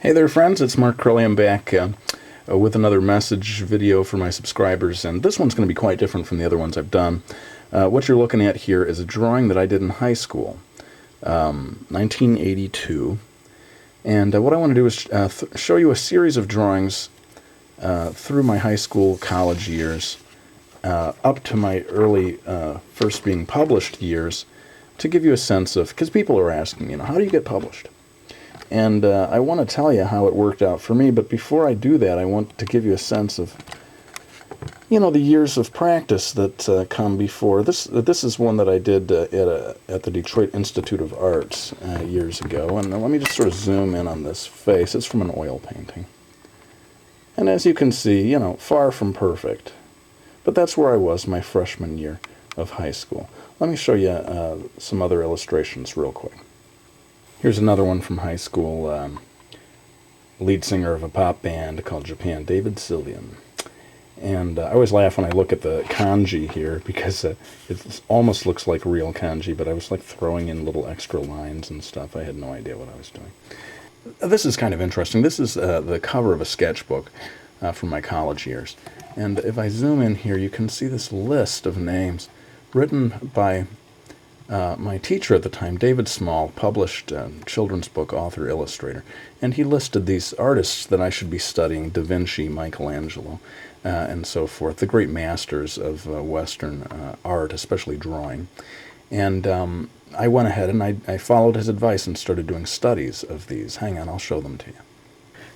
Hey there friends, it's Mark Crowley. I'm back with another message video for my subscribers, and this one's going to be quite different from the other ones I've done. What you're looking at here is a drawing that I did in high school, 1982, and what I want to do is show you a series of drawings through my high school, college years, up to my early first being published years, to give you a sense of, because people are asking, how do you get published? And I want to tell you how it worked out for me, but before I do that, I want to give you a sense of, the years of practice that come before. This is one that I did at the Detroit Institute of Arts years ago, and let me just sort of zoom in on this face. It's from an oil painting. And as you can see, far from perfect. But that's where I was my freshman year of high school. Let me show you some other illustrations real quick. Here's another one from high school, lead singer of a pop band called Japan, David Sylvian. And I always laugh when I look at the kanji here, because it almost looks like real kanji, but I was like throwing in little extra lines and stuff. I had no idea what I was doing. This is kind of interesting. This is the cover of a sketchbook from my college years. And if I zoom in here, you can see this list of names written by my teacher at the time, David Small, published children's book author, illustrator, and he listed these artists that I should be studying: Da Vinci, Michelangelo, and so forth, the great masters of Western art, especially drawing. And I went ahead and I followed his advice and started doing studies of these. Hang on, I'll show them to you.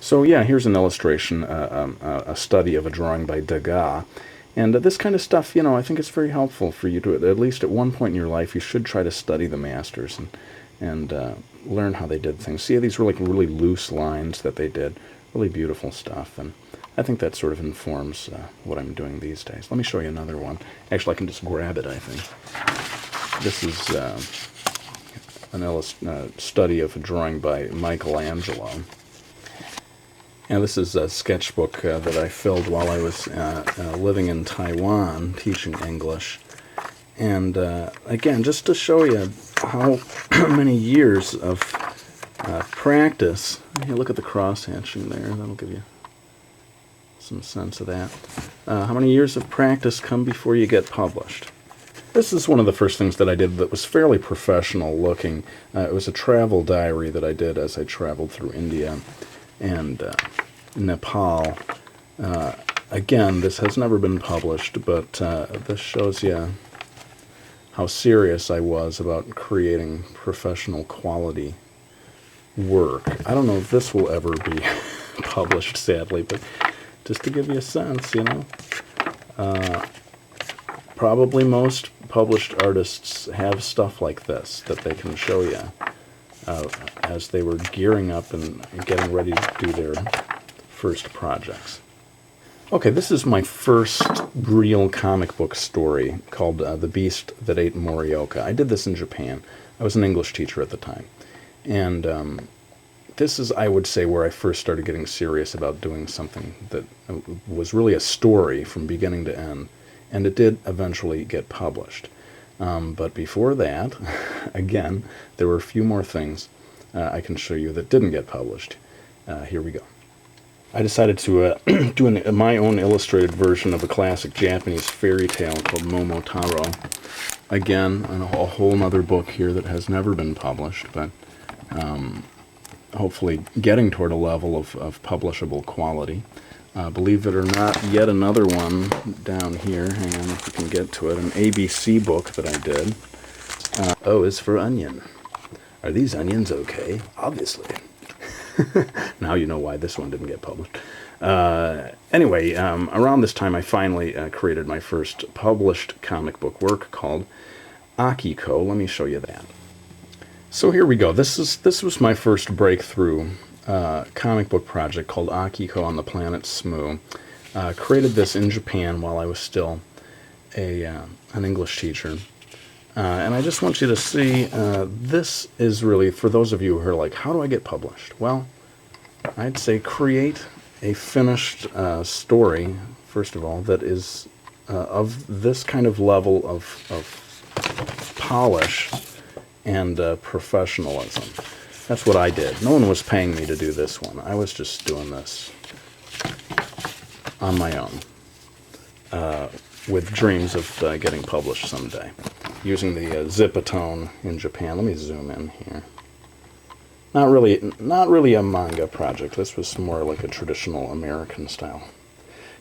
So yeah, here's an illustration, a study of a drawing by Degas. And this kind of stuff, I think it's very helpful for you to, at least at one point in your life, you should try to study the masters and learn how they did things. See, these were like really loose lines that they did, really beautiful stuff, and I think that sort of informs what I'm doing these days. Let me show you another one. Actually, I can just grab it, I think. This is a study of a drawing by Michelangelo. And this is a sketchbook that I filled while I was living in Taiwan, teaching English. And again, just to show you how many years of practice. Here, look at the cross hatching there. That'll give you some sense of that. How many years of practice come before you get published? This is one of the first things that I did that was fairly professional looking. It was a travel diary that I did as I traveled through India and Nepal. Again, this has never been published, but this shows you how serious I was about creating professional quality work. I don't know if this will ever be published, sadly, but just to give you a sense, probably most published artists have stuff like this that they can show you as they were gearing up and getting ready to do their first projects. Okay, this is my first real comic book story called The Beast That Ate Morioka. I did this in Japan. I was an English teacher at the time. And this is, I would say, where I first started getting serious about doing something that was really a story from beginning to end. And it did eventually get published. But before that, again, there were a few more things I can show you that didn't get published. Here we go. I decided to do my own illustrated version of a classic Japanese fairy tale called Momotaro. Again, a whole other book here that has never been published, but hopefully getting toward a level of publishable quality. Believe it or not, yet another one down here. Hang on if we can get to it. An ABC book that I did. O is for onion. Are these onions okay? Obviously. Now you know why this one didn't get published. Anyway, around this time I finally created my first published comic book work called Akiko. Let me show you that. So here we go. This was my first breakthrough comic book project called Akiko on the Planet Smoo. Created this in Japan while I was still an English teacher. And I just want you to see, this is really, for those of you who are like, how do I get published? Well, I'd say create a finished story, first of all, that is of this kind of level of polish and professionalism. That's what I did. No one was paying me to do this one. I was just doing this on my own, with dreams of getting published someday, using the Zipatone in Japan. Let me zoom in here. Not really a manga project. This was more like a traditional American style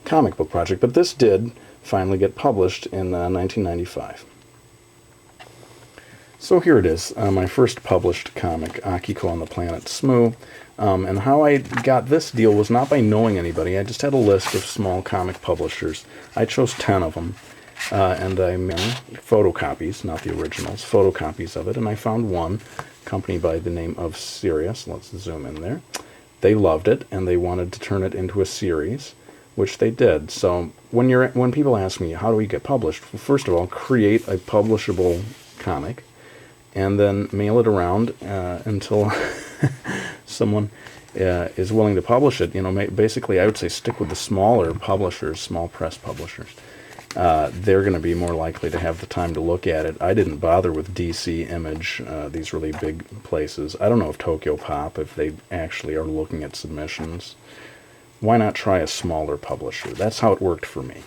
comic book project, but this did finally get published in 1995. So here it is, my first published comic, Akiko on the Planet Smoo. And how I got this deal was not by knowing anybody. I just had a list of small comic publishers. I chose 10 of them, and I made photocopies, not the originals, photocopies of it, and I found one company by the name of Sirius. Let's zoom in there. They loved it, and they wanted to turn it into a series, which they did. So when people ask me, how do we get published? Well, first of all, create a publishable comic, and then mail it around until someone is willing to publish it. You know, basically, I would say stick with the smaller publishers, small press publishers. They're going to be more likely to have the time to look at it. I didn't bother with DC Image, these really big places. I don't know if Tokyo Pop, if they actually are looking at submissions. Why not try a smaller publisher? That's how it worked for me.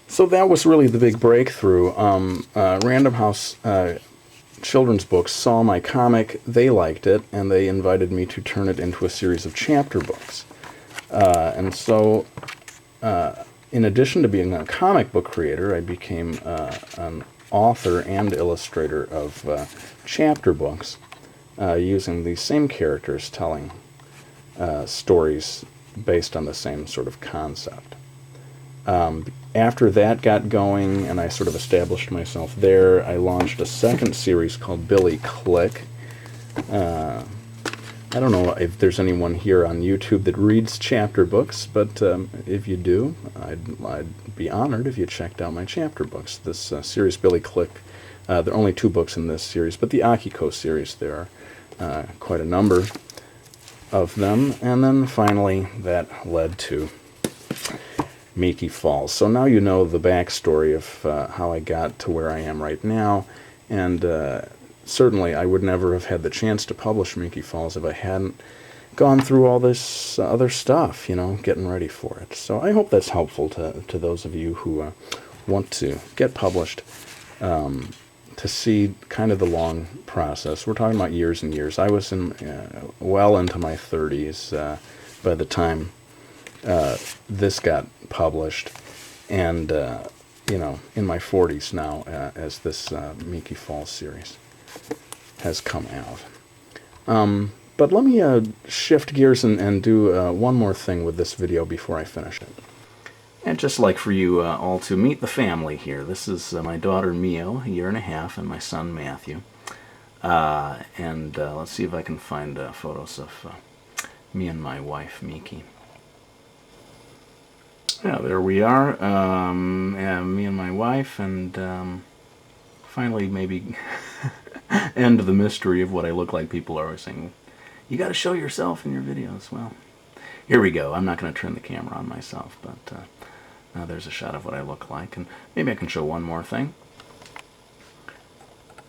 So that was really the big breakthrough. Random House Children's Books saw my comic, they liked it, and they invited me to turn it into a series of chapter books. And so, in addition to being a comic book creator, I became an author and illustrator of chapter books, using these same characters telling stories based on the same sort of concept. After that got going and I sort of established myself there, I launched a second series called Billy Click. I don't know if there's anyone here on YouTube that reads chapter books, but if you do, I'd be honored if you checked out my chapter books. This series, Billy Click, there are only 2 books in this series, but the Akiko series, there are quite a number of them. And then finally, that led to Miki Falls. So now you know the backstory of how I got to where I am right now, and certainly I would never have had the chance to publish Miki Falls if I hadn't gone through all this other stuff, you know, getting ready for it. So I hope that's helpful to those of you who want to get published, to see kind of the long process. We're talking about years and years. I was well into my 30s by the time this got published, and you know, in my 40s now as this Miki Falls series has come out. But let me shift gears and do one more thing with this video before I finish it. I'd just like for you all to meet the family here. This is my daughter Mio, a year and a half, and my son Matthew. And let's see if I can find photos of me and my wife Miki. Yeah, there we are, me and my wife, and finally maybe end the mystery of what I look like. People are always saying, you got to show yourself in your videos. Well, here we go. I'm not going to turn the camera on myself, but now there's a shot of what I look like, and maybe I can show one more thing.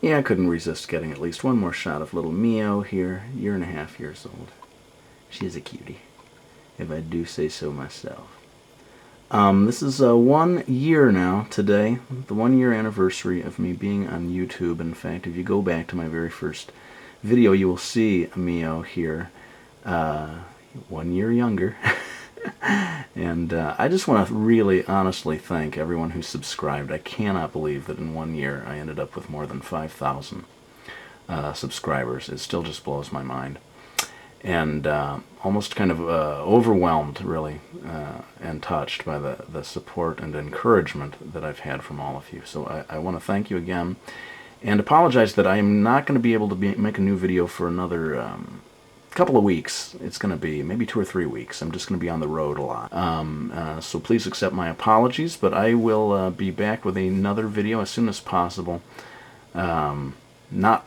Yeah, I couldn't resist getting at least one more shot of little Mio here, year and a half years old. She's a cutie, if I do say so myself. This is 1 year now today, the 1 year anniversary of me being on YouTube. In fact, if you go back to my very first video, you will see Mio here, 1 year younger. And I just want to really honestly thank everyone who subscribed. I cannot believe that in 1 year I ended up with more than 5,000 subscribers. It still just blows my mind. And almost kind of overwhelmed, really, and touched by the support and encouragement that I've had from all of you. So I want to thank you again, and apologize that I am not going to be able to make a new video for another couple of weeks. It's going to be maybe 2 or 3 weeks. I'm just going to be on the road a lot. So please accept my apologies, but I will be back with another video as soon as possible. Not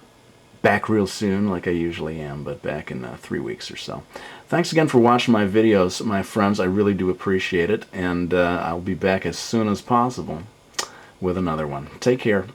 back real soon like I usually am, but back in 3 weeks or so. Thanks again for watching my videos, my friends. I really do appreciate it, and I'll be back as soon as possible with another one. Take care.